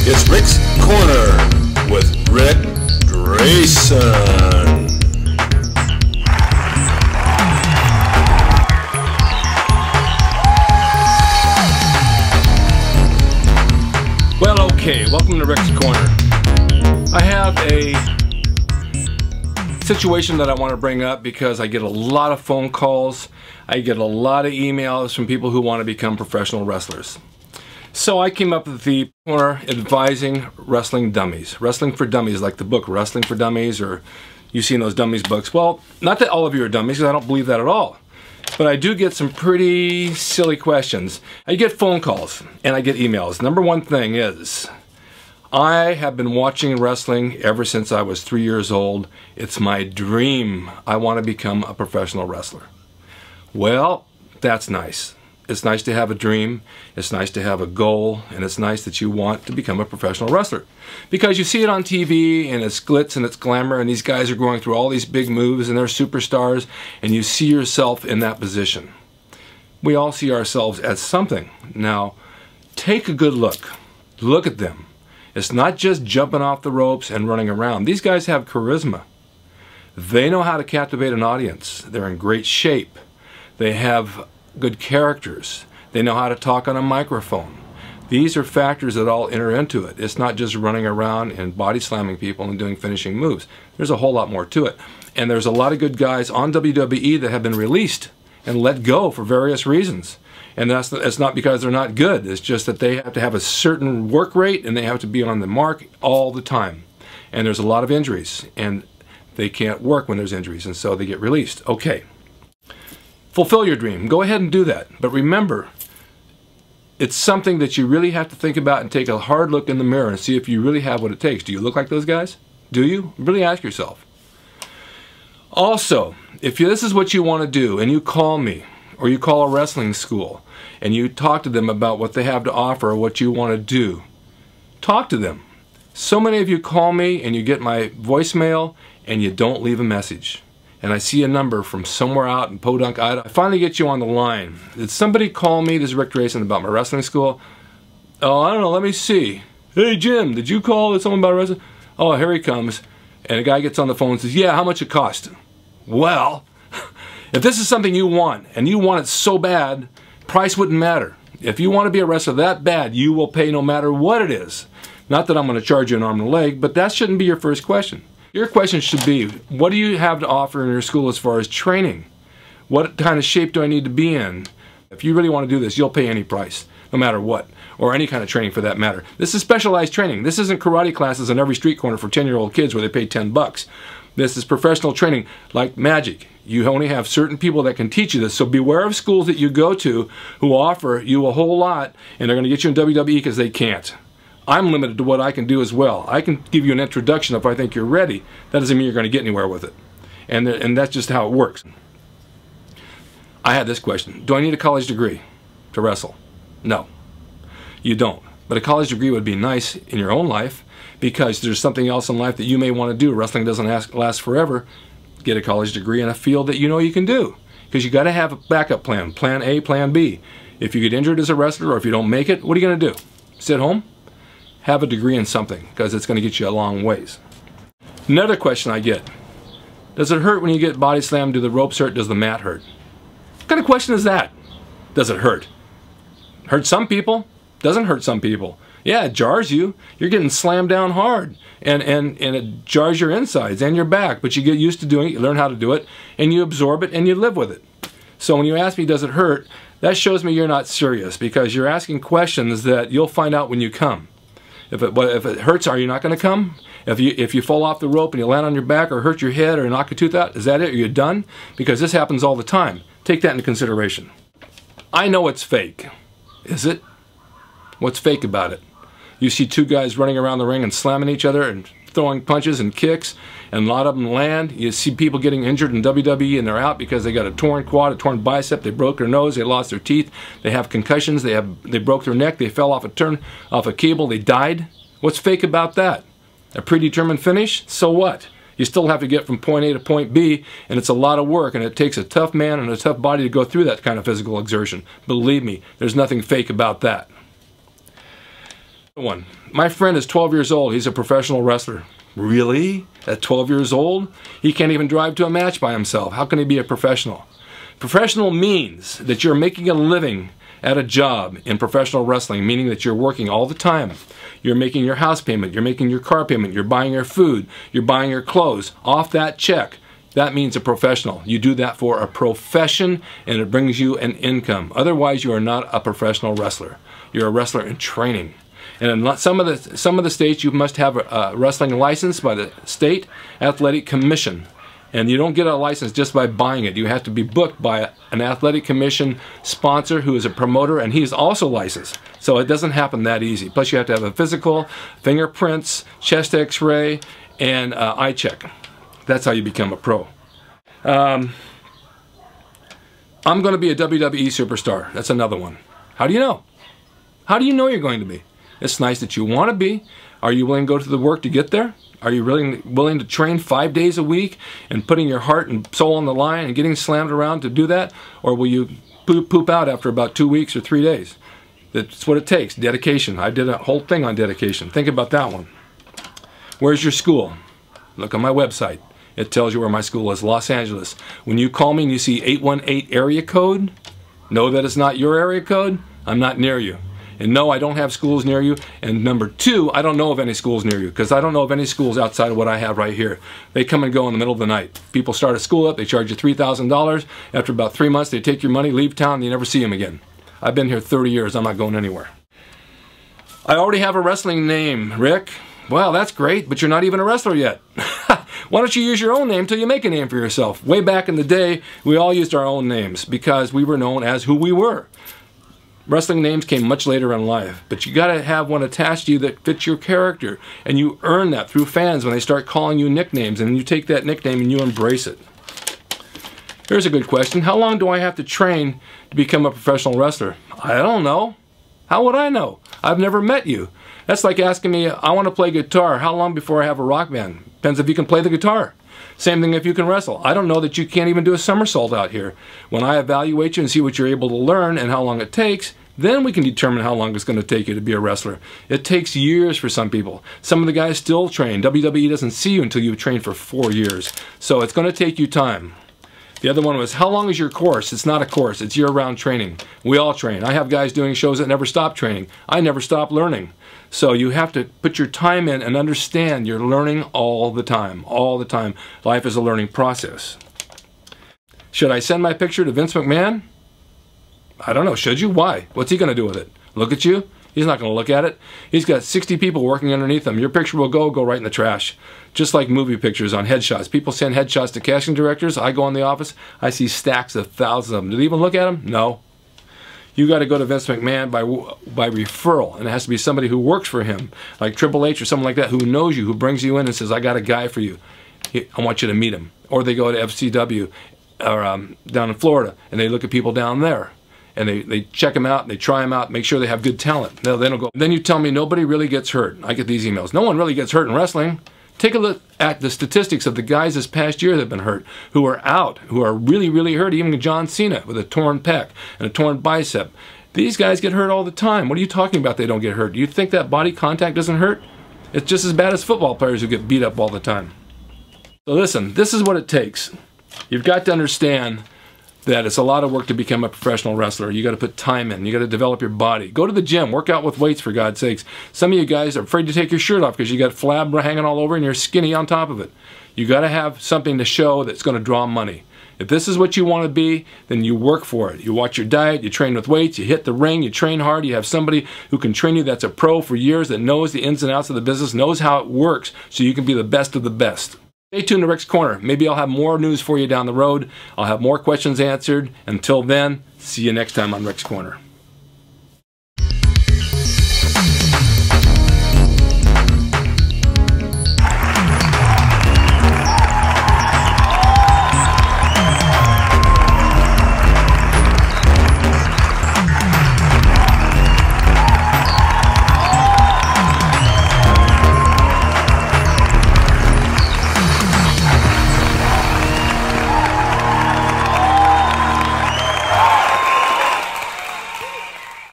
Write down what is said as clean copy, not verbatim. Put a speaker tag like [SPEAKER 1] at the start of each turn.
[SPEAKER 1] It's Rick's Corner with Rick Drasin. Well, okay, welcome to Rick's Corner. I have a situation that I want to bring up because I get a lot of phone calls, I get a lot of emails from people who want to become professional wrestlers. So I came up with the corner advising wrestling dummies. Wrestling for Dummies, like the book Wrestling for Dummies, or you've seen those dummies books. Well, not that all of you are dummies, because I don't believe that at all. But I do get some pretty silly questions. I get phone calls and I get emails. Number one thing is, I have been watching wrestling ever since I was 3 years old. It's my dream. I want to become a professional wrestler. Well, that's nice. It's nice to have a dream, it's nice to have a goal, and it's nice that you want to become a professional wrestler. Because you see it on TV, and it's glitz and it's glamour, and these guys are going through all these big moves, and they're superstars, and you see yourself in that position. We all see ourselves as something. Now, take a good look. Look at them. It's not just jumping off the ropes and running around. These guys have charisma. They know how to captivate an audience. They're in great shape. They have good characters. They know how to talk on a microphone. These are factors that all enter into it. It's not just running around and body slamming people and doing finishing moves. There's a whole lot more to it. And there's a lot of good guys on WWE that have been released and let go for various reasons. And it's not because they're not good. It's just that they have to have a certain work rate and they have to be on the mark all the time. And there's a lot of injuries and they can't work when there's injuries, and so they get released. Okay. Fulfill your dream. Go ahead and do that. But remember, it's something that you really have to think about and take a hard look in the mirror and see if you really have what it takes. Do you look like those guys? Do you? Really ask yourself. Also, if this is what you want to do and you call me or you call a wrestling school and you talk to them about what they have to offer or what you want to do, talk to them. So many of you call me and you get my voicemail and you don't leave a message. And I see a number from somewhere out in Podunk, Idaho. I finally get you on the line. Did somebody call me, this is Rick Drasin, about my wrestling school? Oh, I don't know, let me see. Hey Jim, did you call someone about wrestling? Oh, here he comes. And a guy gets on the phone and says, yeah, how much it cost? Well, if this is something you want, and you want it so bad, price wouldn't matter. If you want to be a wrestler that bad, you will pay no matter what it is. Not that I'm going to charge you an arm and a leg, but that shouldn't be your first question. Your question should be, what do you have to offer in your school as far as training? What kind of shape do I need to be in? If you really want to do this, you'll pay any price, no matter what, or any kind of training for that matter. This is specialized training. This isn't karate classes on every street corner for 10-year-old kids where they pay 10 bucks. This is professional training like magic. You only have certain people that can teach you this, so beware of schools that you go to who offer you a whole lot and they're going to get you in WWE because they can't. I'm limited to what I can do as well. I can give you an introduction if I think you're ready. That doesn't mean you're going to get anywhere with it. And that's just how it works. I had this question. Do I need a college degree to wrestle? No, you don't. But a college degree would be nice in your own life because there's something else in life that you may want to do. Wrestling doesn't last forever. Get a college degree in a field that you know you can do. Because you got to have a backup plan. Plan A, plan B. If you get injured as a wrestler or if you don't make it, what are you going to do? Sit home? Have a degree in something, because it's going to get you a long ways. Another question I get, does it hurt when you get body slammed? Do the ropes hurt? Does the mat hurt? What kind of question is that? Does it hurt? Hurt some people, doesn't hurt some people. Yeah, it jars you. You're getting slammed down hard, and it jars your insides and your back, but you get used to doing it, you learn how to do it, and you absorb it, and you live with it. So when you ask me, does it hurt, that shows me you're not serious, because you're asking questions that you'll find out when you come. If it hurts, are you not going to come? If you fall off the rope and you land on your back or hurt your head or knock a tooth out, is that it? Are you done? Because this happens all the time. Take that into consideration. I know it's fake. Is it? What's fake about it? You see two guys running around the ring and slamming each other and throwing punches and kicks, and a lot of them land. You see people getting injured in WWE and they're out because they got a torn quad, a torn bicep, they broke their nose, they lost their teeth, they have concussions, they broke their neck, they fell off a cable, they died. What's fake about that? A predetermined finish? So what? You still have to get from point A to point B, and it's a lot of work, and it takes a tough man and a tough body to go through that kind of physical exertion. Believe me, there's nothing fake about that. One. My friend is 12 years old. He's a professional wrestler. Really? At 12 years old? He can't even drive to a match by himself. How can he be a professional? Professional means that you're making a living at a job in professional wrestling, meaning that you're working all the time. You're making your house payment, you're making your car payment, you're buying your food, you're buying your clothes. Off that check, that means a professional. You do that for a profession and it brings you an income. Otherwise, you are not a professional wrestler. You're a wrestler in training. And in some of the states, you must have a wrestling license by the State Athletic Commission. And you don't get a license just by buying it. You have to be booked by an athletic commission sponsor who is a promoter, and he's also licensed. So it doesn't happen that easy. Plus you have to have a physical, fingerprints, chest x-ray, and eye check. That's how you become a pro. I'm going to be a WWE superstar. That's another one. How do you know? How do you know you're going to be? It's nice that you want to be. Are you willing to go to the work to get there? Are you really willing to train 5 days a week and putting your heart and soul on the line and getting slammed around to do that? Or will you poop out after about 2 weeks or 3 days? That's what it takes, dedication. I did a whole thing on dedication. Think about that one. Where's your school? Look on my website. It tells you where my school is, Los Angeles. When you call me and you see 818 area code, know that it's not your area code. I'm not near you. And no, I don't have schools near you. And number two, I don't know of any schools near you because I don't know of any schools outside of what I have right here. They come and go in the middle of the night. People start a school up, they charge you $3,000. After about 3 months, they take your money, leave town, and you never see them again. I've been here 30 years. I'm not going anywhere. I already have a wrestling name, Rick. Well, that's great, but you're not even a wrestler yet. Why don't you use your own name till you make a name for yourself? Way back in the day, we all used our own names because we were known as who we were. Wrestling names came much later in life, but you gotta have one attached to you that fits your character, and you earn that through fans when they start calling you nicknames, and you take that nickname and you embrace it. Here's a good question. How long do I have to train to become a professional wrestler? I don't know. How would I know? I've never met you. That's like asking me, I want to play guitar. How long before I have a rock band? Depends if you can play the guitar. Same thing if you can wrestle. I don't know that you can't even do a somersault out here. When I evaluate you and see what you're able to learn and how long it takes, then we can determine how long it's going to take you to be a wrestler. It takes years for some people. Some of the guys still train. WWE doesn't see you until you've trained for 4 years. So it's going to take you time. The other one was, how long is your course? It's not a course. It's year-round training. We all train. I have guys doing shows that never stop training. I never stop learning. So you have to put your time in and understand you're learning all the time. All the time. Life is a learning process. Should I send my picture to Vince McMahon? I don't know. Should you? Why? What's he going to do with it? Look at you? He's not going to look at it. He's got 60 people working underneath him. Your picture will go right in the trash. Just like movie pictures on headshots. People send headshots to casting directors. I go in the office. I see stacks of thousands of them. Do they even look at them? No. You got to go to Vince McMahon by referral. And it has to be somebody who works for him. Like Triple H or someone like that who knows you, who brings you in and says, I got a guy for you. I want you to meet him. Or they go to FCW or down in Florida and they look at people down there. And they check them out, and they try them out, make sure they have good talent. No, they don't go. Then you tell me nobody really gets hurt. I get these emails. No one really gets hurt in wrestling. Take a look at the statistics of the guys this past year that have been hurt, who are out, who are really, really hurt. Even John Cena with a torn pec and a torn bicep. These guys get hurt all the time. What are you talking about they don't get hurt? Do you think that body contact doesn't hurt? It's just as bad as football players who get beat up all the time. So listen, this is what it takes. You've got to understand that it's a lot of work to become a professional wrestler. You got to put time in. You got to develop your body. Go to the gym. Work out with weights, for God's sakes. Some of you guys are afraid to take your shirt off because you got flab hanging all over and you're skinny on top of it. You got to have something to show that's going to draw money. If this is what you want to be, then you work for it. You watch your diet, you train with weights, you hit the ring, you train hard, you have somebody who can train you that's a pro for years, that knows the ins and outs of the business, knows how it works, so you can be the best of the best. Stay tuned to Rick's Corner. Maybe I'll have more news for you down the road. I'll have more questions answered. Until then, see you next time on Rick's Corner.